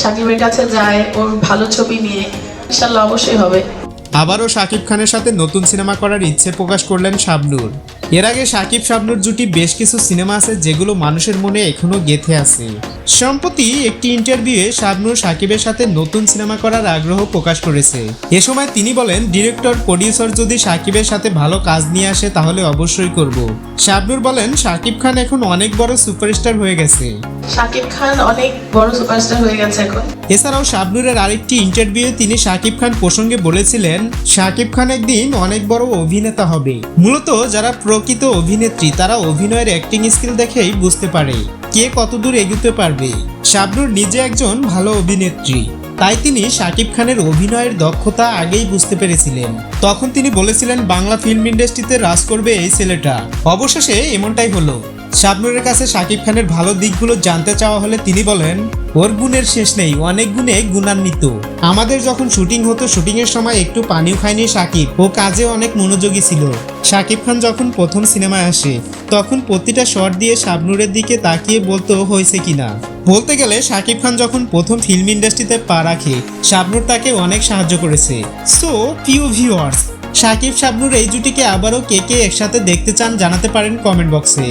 শাকিবের কাছে যায় ওর ভালো ছবি নিয়ে, ইনশাল্লাহ অবশ্যই হবে। আবারও শাকিব খানের সাথে নতুন সিনেমা করার ইচ্ছে প্রকাশ করলেন শাবনূর। এর আগে শাকিব শাবনূর জুটি বেশ কিছু সিনেমা আছে যেগুলো মানুষের মনে এখনো গেঁথে আছে। সম্প্রতি একটি ইন্টারভিউয়ে শাবনূর শাকিবের সাথে নতুন সিনেমা করার আগ্রহ প্রকাশ করেছে। এ সময় তিনি বলেন, ডিরেক্টর প্রডিউসার যদি শাকিবের সাথে ভালো কাজ নিয়ে আসে তাহলে অবশ্যই করব। শাবনূর বলেন, শাকিব খান এখন অনেক বড় সুপারস্টার হয়ে গেছে। শাকিব খান অনেক বড় সুপারস্টার হয়ে গেছে এখন। এছাড়াও শাবনূরের আরেকটি ইন্টারভিউয়ে তিনি শাকিব খান প্রসঙ্গে বলেছিলেন, শাকিব খান একদিন অনেক বড় অভিনেতা হবে। মূলত যারা প্রকৃত অভিনেত্রী তারা অভিনয়ের অ্যাক্টিং স্কিল দেখেই বুঝতে পারে কে কতদূর এগোতে পারবে। শাবনূর নিজে একজন ভালো অভিনেত্রী, তাই তিনি শাকিব খানের অভিনয়ের দক্ষতা আগেই বুঝতে পেরেছিলেন। তখন তিনি বলেছিলেন, বাংলা ফিল্ম ইন্ডাস্ট্রিতে রাজ করবে এই ছেলেটা। অবশেষে এমনটাই হলো। শাবনূরের কাছে শাকিব খানের ভালো দিকগুলো জানতে চাওয়া হলে তিনি বলেন, ওর গুণের শেষ নেই, অনেক গুণে গুণান্বিত। আমাদের যখন শুটিং হতো, শুটিং এর সময় একটু পানিও খায়নি শাকিব, ও কাজে অনেক মনোযোগী ছিল। শাকিব খান যখন প্রথম সিনেমায় আসে তখন প্রতিটা শট দিয়ে শাবনূরের দিকে তাকিয়ে বলতো হয়েছে কিনা। বলতে গেলে শাকিব খান যখন প্রথম ফিল্ম ইন্ডাস্ট্রিতে পা রাখে, শাবনূর তাকে অনেক সাহায্য করেছে। সো প্রিয় ভিউয়ার্স, শাকিব শাবনূর এই জুটিকে আবারও কে কে একসাথে দেখতে চান জানাতে পারেন কমেন্ট বক্সে।